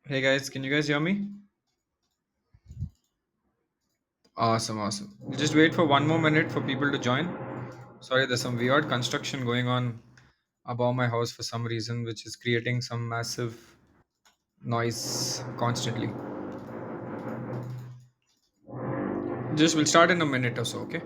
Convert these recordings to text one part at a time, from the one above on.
Hey guys, can you guys hear me? Awesome, awesome. We'll just wait for one more minute for people to join. Sorry, there's some weird construction going on above my house for some reason, which is creating some massive noise constantly. Just we'll start in a minute or so, okay?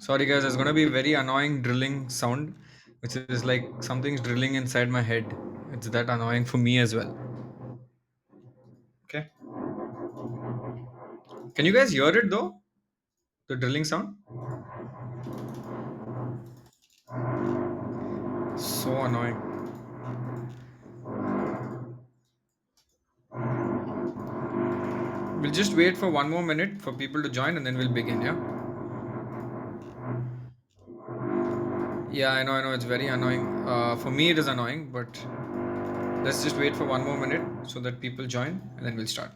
Sorry guys, there's gonna be very annoying drilling sound, which is like something's drilling inside my head. It's that annoying for me as well. Okay. Can you guys hear it though? The drilling sound? So annoying. We'll just wait for one more minute for people to join and then we'll begin, yeah? Yeah, I know, it's very annoying. For me, it is annoying, but let's just wait for one more minute so that people join and then we'll start.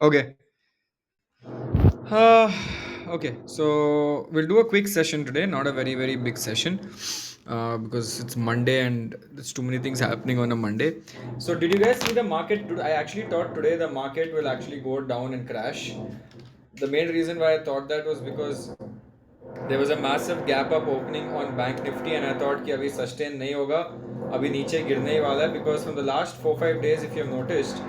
Okay. Uh, okay, so we'll do a quick session today, not a very, very big session because it's Monday and there's too many things happening on a Monday. So, did you guys see the market? I actually thought today the market will actually go down and crash. The main reason why I thought that was because there was a massive gap up opening on bank Nifty and I thought कि अभी sustain नहीं होगा अभी नीचे गिरने ही वाला है because from the last 4-5 days if you have noticed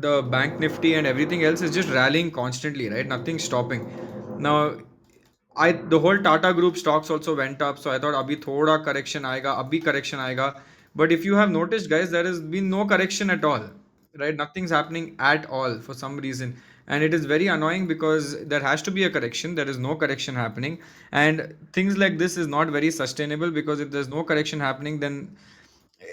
the bank nifty and everything else is just rallying constantly, right? Nothing's stopping now. I the whole Tata Group stocks also went up, so I thought अभी थोड़ा correction आएगा, अभी correction आएगा. But if you have noticed, guys, there has been no correction at all, right? Nothing's happening at all for some reason, and it is very annoying because there has to be a correction. There is no correction happening, and things like this is not very sustainable because if there's no correction happening, then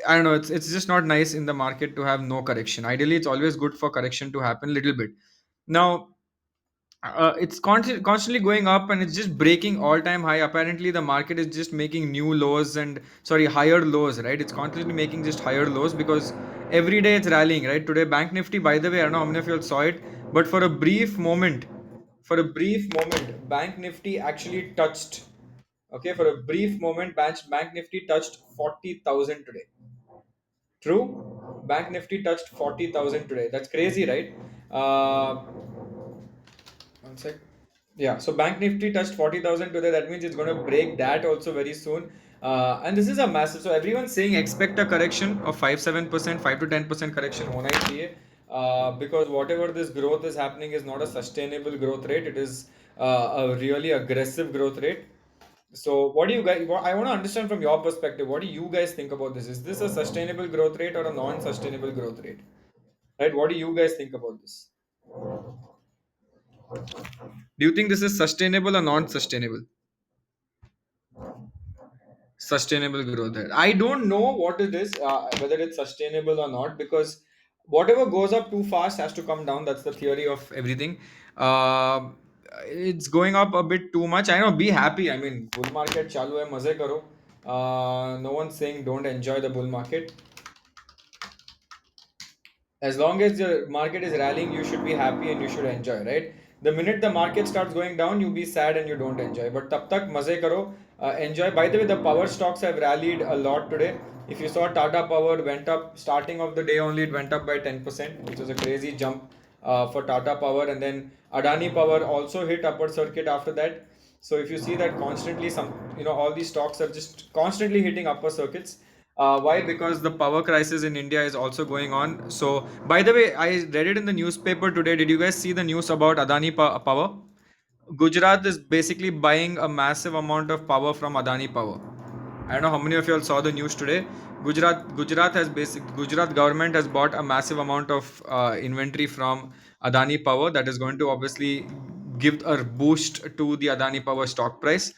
I don't know. It's just not nice in the market to have no correction. Ideally, it's always good for correction to happen a little bit. Now it's constantly going up and it's just breaking all time high. Apparently the market is just making new lows and sorry, higher lows, right? It's constantly making just higher lows because every day it's rallying, right? Today bank nifty, by the way, I don't know how many of you all saw it, but for a brief moment bank nifty actually touched, okay, for a brief moment bank nifty touched 40,000 today. True, bank nifty touched 40,000 today. That's crazy, right? uh, One sec. Yeah, so Bank Nifty touched 40,000 today. That means it's going to break that also very soon. And this is a massive. So everyone's saying expect a correction of 5-7%, 5 to 10% correction hona hi chahiye. Because whatever this growth is happening is not a sustainable growth rate. It is a really aggressive growth rate. So what do you guys? I want to understand from your perspective. What do you guys think about this? Is this a sustainable growth rate or a non-sustainable growth rate? Right? What do you guys think about this? Do you think this is sustainable or non-sustainable? Sustainable growth rate. I don't know what it is, whether it's sustainable or not, because whatever goes up too fast has to come down. That's the theory of everything. Uh, it's going up a bit too much. I know. Be happy. I mean, bull market chalu hai, maze karo. No one's saying don't enjoy the bull market. As long as the market is rallying, you should be happy and you should enjoy, right? The minute the market starts going down, you be sad and you don't enjoy. But tab tak maze karo, enjoy. By the way, the power stocks have rallied a lot today. If you saw, Tata Power went up starting of the day only, it went up by 10%, which was a crazy jump for Tata Power. And then Adani Power also hit upper circuit after that. So if you see that constantly, all these stocks are just constantly hitting upper circuits. Why? Because the power crisis in India is also going on. So, by the way, I read it in the newspaper today. Did you guys see the news about Adani Power? Gujarat is basically buying a massive amount of power from Adani Power. I don't know how many of you all saw the news today. Gujarat government has bought a massive amount of inventory from Adani Power that is going to obviously give a boost to the Adani Power stock price.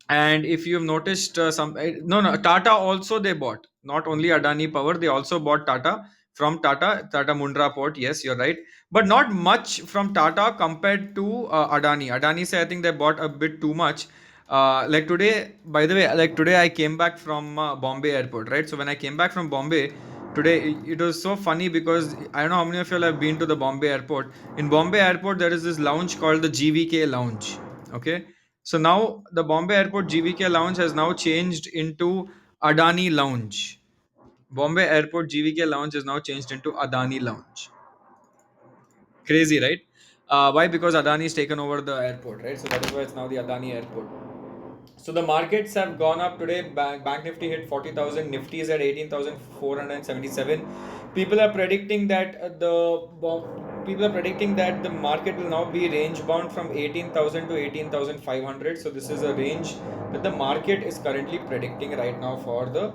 And if you've noticed, no, Tata also they bought, not only Adani Power, they also bought Tata Mundra Port. Yes, you're right, but not much from Tata compared to Adani say I think they bought a bit too much. Like today, by the way, like today I came back from Bombay airport, right? So when I came back from Bombay today, it was so funny because I don't know how many of you all have been to the Bombay airport. In Bombay airport there is this lounge called the GVK lounge. Okay, so now the Bombay Airport GVK Lounge has now changed into Adani Lounge. Bombay Airport GVK Lounge is now changed into Adani Lounge. Crazy, right? Why? Because Adani has taken over the airport, right? So that is why it's now the Adani Airport. So the markets have gone up today. Bank Nifty hit 40,000. Nifty is at 18,477. People are predicting that the market will now be range bound from 18,000 to 18,500. So this is a range that the market is currently predicting right now for the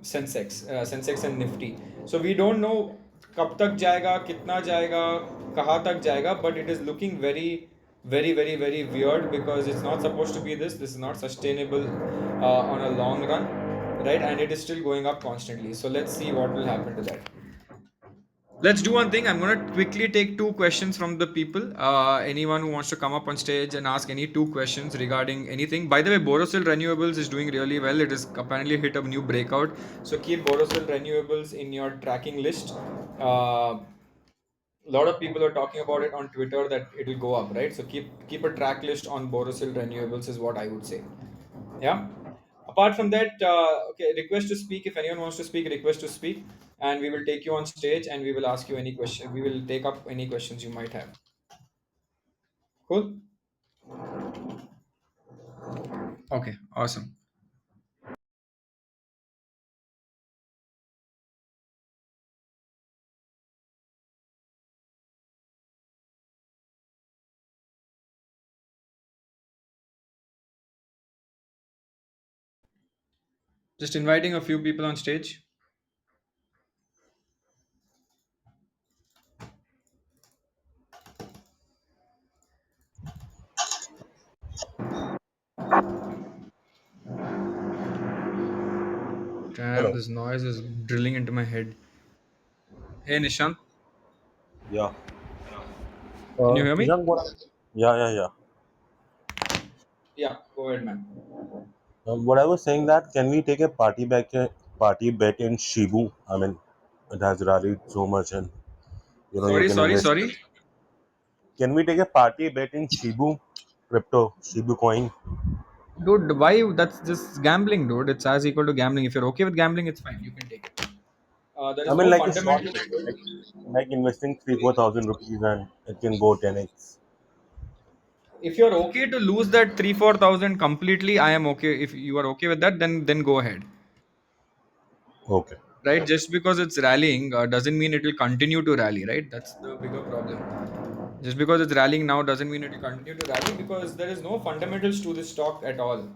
Sensex and Nifty. So we don't know कब तक जाएगा, कितना जाएगा, कहाँ तक जाएगा, but it is looking very weird because it's not supposed to be this is not sustainable on a long run, right? And it is still going up constantly. So let's see what will happen to that. Let's do one thing. I'm going to quickly take two questions from the people. Anyone who wants to come up on stage and ask any two questions regarding anything. By the way, Borosil Renewables is doing really well. It has apparently hit a new breakout. So keep Borosil Renewables in your tracking list. A lot of people are talking about it on Twitter that it will go up, right? So keep a track list on Borosil Renewables is what I would say. Yeah. Apart from that, okay, request to speak. If anyone wants to speak, request to speak, and we will take you on stage and we will ask you any question. We will take up any questions you might have. Cool. Okay. Awesome. Just inviting a few people on stage. Damn, Hello. this noise is drilling into my head. Hey, Nishant, Yeah. can you hear me? Shashank, yeah. Yeah, go ahead, man. What I was saying that can we take a party bet in Shibu? I mean, it has rallied so much, and you Sorry, can sorry, invest. sorry. Can we take a party bet in Shibu crypto, Shibu coin? Dude, why? That's just gambling, dude. It's as equal to gambling. If you're okay with gambling, it's fine. You can take it. There I is mean, no like a short fundamental. bet, like investing 3-4 thousand rupees and it can go 10x. If you're okay to lose that 3-4 thousand completely, I am okay. If you are okay with that, then go ahead. Okay. Right? Just because it's rallying doesn't mean it will continue to rally. Right? That's the bigger problem. Just because it's rallying now doesn't mean it will continue to rally because there is no fundamentals to this stock at all.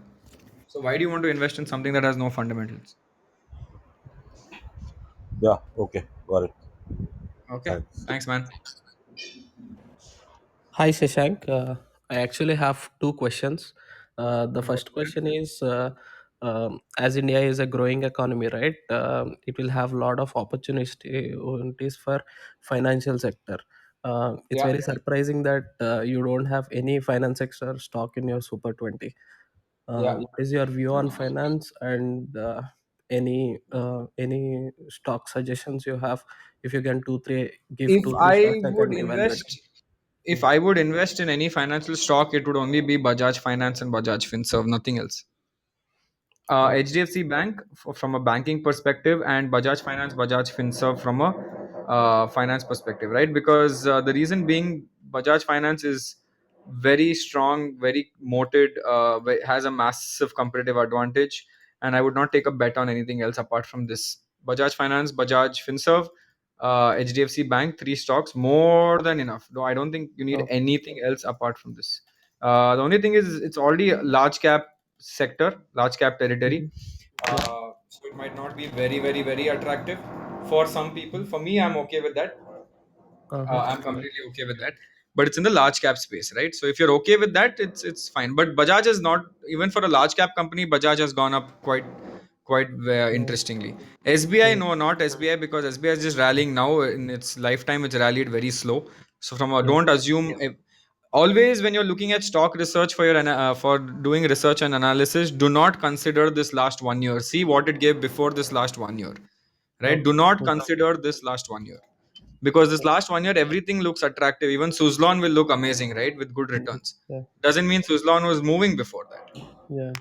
So why do you want to invest in something that has no fundamentals? Yeah. Okay. Got it. Okay. Thanks. Thanks, man. Hi, Shashank. I actually have two questions. The Go first ahead. question is, as India is a growing economy, right? It will have a lot of opportunities for financial sector. It's Yeah. very surprising that you don't have any finance sector stock in your Super 20. Yeah. What is your view on finance and any stock suggestions you have? If you can give If two three I stocks, I would can evaluate. invest if I would invest in any financial stock, it would only be Bajaj Finance and Bajaj Finserv, nothing else. Oh, HDFC Bank from a banking perspective, and Bajaj Finance, Bajaj Finserv from a finance perspective, right? Because the reason being, Bajaj Finance is very strong, very moated, has a massive competitive advantage, and I would not take a bet on anything else apart from this. Bajaj Finance, Bajaj Finserv, HDFC Bank, three stocks, more than enough. No, I don't think you need oh. anything else apart from this. The only thing is it's already a large cap sector, large cap territory. Mhm. Yeah. So it might not be very, very, very attractive for some people. For me, I'm okay with that. Uh-huh. I'm completely okay with that. But it's in the large cap space, right? So if you're okay with that, it's fine. But Bajaj is not, even for a large cap company. Bajaj has gone up quite Mm, interestingly. SBI, mm. no, not SBI, because SBI is just rallying now. In its lifetime, it's rallied very slow. So from a, Yeah. don't assume. Always when you're looking at stock research for for doing research and analysis, do not consider this last 1 year. See what it gave before this last 1 year, right? Do Okay. not Mm. consider this last 1 year, because this last 1 year everything looks attractive. Even Suzlon will look amazing, right, with good Mhm. returns. Yeah. Doesn't mean Suzlon was moving before that. Yeah.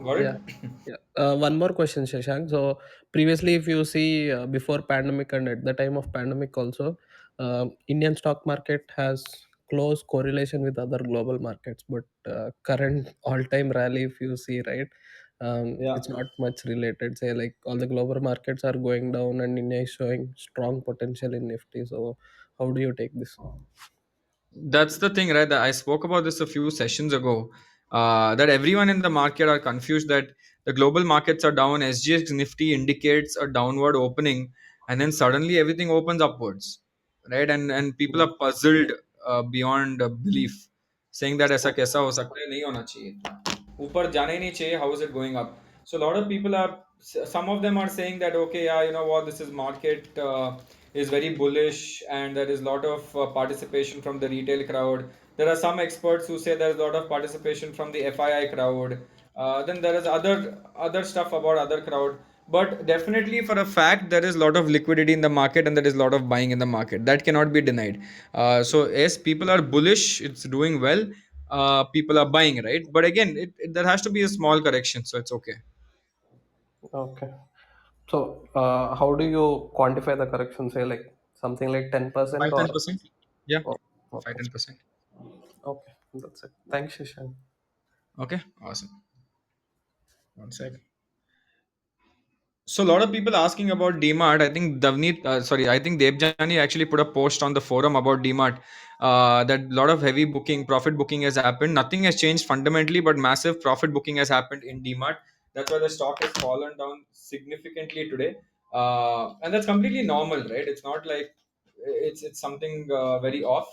Got Yeah. it? Yeah. One more question, Shashank. So previously, if you see before pandemic and at the time of pandemic also, Indian stock market has close correlation with other global markets. But current all-time rally, if you see, right, Yeah. it's not much related. Say like all the global markets are going down, and India is showing strong potential in Nifty. So how do you take this? That's the thing, right? That I spoke about this a few sessions ago. That everyone in the market are confused that the global markets are down. SGX Nifty indicates a downward opening, and then suddenly everything opens upwards, right? And people Yeah. are puzzled beyond belief, saying that ऐसा कैसा हो सकता है, नहीं होना चाहिए इतना ऊपर जाना ही नहीं चाहिए. How is it going up? So a lot of people are, some of them are saying that okay, yeah, you know what, this is market is very bullish, and there is a lot of participation from the retail crowd. There are some experts who say there is a lot of participation from the FII crowd. Then there is other stuff about other crowd. But definitely for a fact there is a lot of liquidity in the market, and there is a lot of buying in the market, that cannot be denied. So yes, people are bullish, it's doing well. People are buying, right? But again, there has to be a small correction, so it's okay. Okay. So, how do you quantify the correction? Say like something like 10% 5 ten or percent Yeah, oh, 5 okay. 10%. Okay, that's it. Thanks, Shishan. Okay, awesome. One sec. So a lot of people asking about DMart. I think I think Devjani actually put a post on the forum about DMart. That a lot of heavy booking, profit booking has happened. Nothing has changed fundamentally, but massive profit booking has happened in DMart. That's why the stock has fallen down significantly today. And that's completely normal, right? It's not like it's something very off.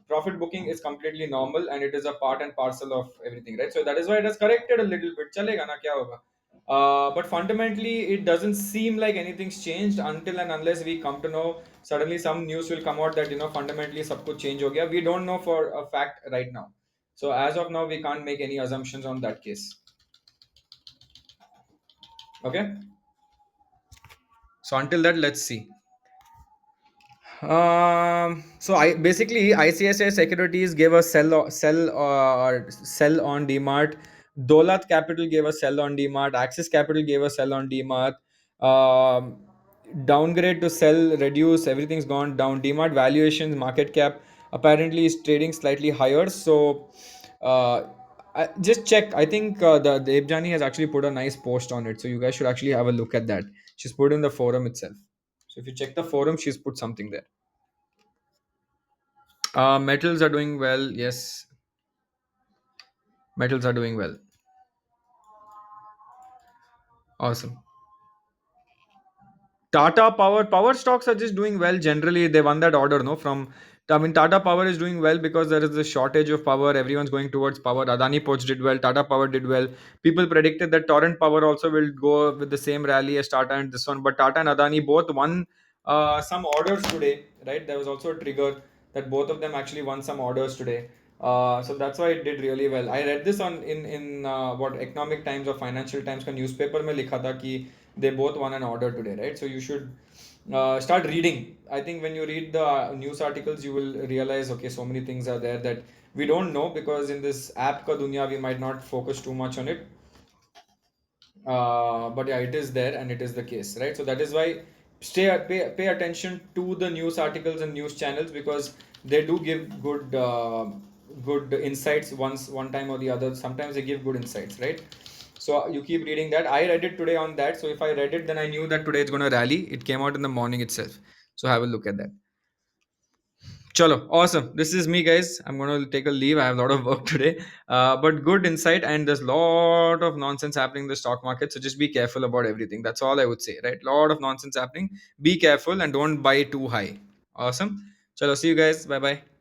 Profit booking is completely normal, and it is a part and parcel of everything, right? So that is why it has corrected a little bit. Chalega na, kya hoga? But fundamentally, it doesn't seem like anything's changed until and unless we come to know. Suddenly, some news will come out that fundamentally, sab kuch change ho gaya. We don't know for a fact right now. So as of now, we can't make any assumptions on that case. Okay. So until that, let's see. So I basically ICICI Securities gave a sell on DMart. Dolat Capital gave a sell on DMart. Axis Capital gave a sell on DMart. Um, Downgrade to sell, reduce. Everything's gone down. DMart valuations, market cap apparently is trading slightly higher. So just check. I think the Devjani has actually put a nice post on it. So you guys should actually have a look at that. She's put in the forum itself. So if you check the forum, she's put something there. Metals are doing well. Yes, metals are doing well. Awesome. Tata Power stocks are just doing well. Generally, they won that order, no? I mean, Tata Power is doing well because there is a shortage of power. Everyone's going towards power. Adani Ports did well. Tata Power did well. People predicted that Torrent Power also will go with the same rally as Tata and this one. But Tata and Adani both won some orders today, right? There was also a trigger that both of them actually won some orders today. So that's why it did really well. I read this on in what Economic Times or Financial Times का newspaper में लिखा था कि they both won an order today, right? So you should start reading. I think when you read the news articles, you will realize, okay, so many things are there that we don't know, because in this app ka dunya we might not focus too much on it. But yeah, it is there and it is the case, right? So that is why pay attention to the news articles and news channels, because they do give good insights one time or the other. Sometimes they give good insights, right? So you keep reading that. I read it today on that. So if I read it, then I knew that today it's going to rally. It came out in the morning itself. So have a look at that. Chalo, awesome. This is me, guys. I'm gonna take a leave. I have a lot of work today. But good insight, and there's a lot of nonsense happening in the stock market. So just be careful about everything. That's all I would say, right? Lot of nonsense happening. Be careful and don't buy too high. Awesome. Chalo, see you guys. Bye bye.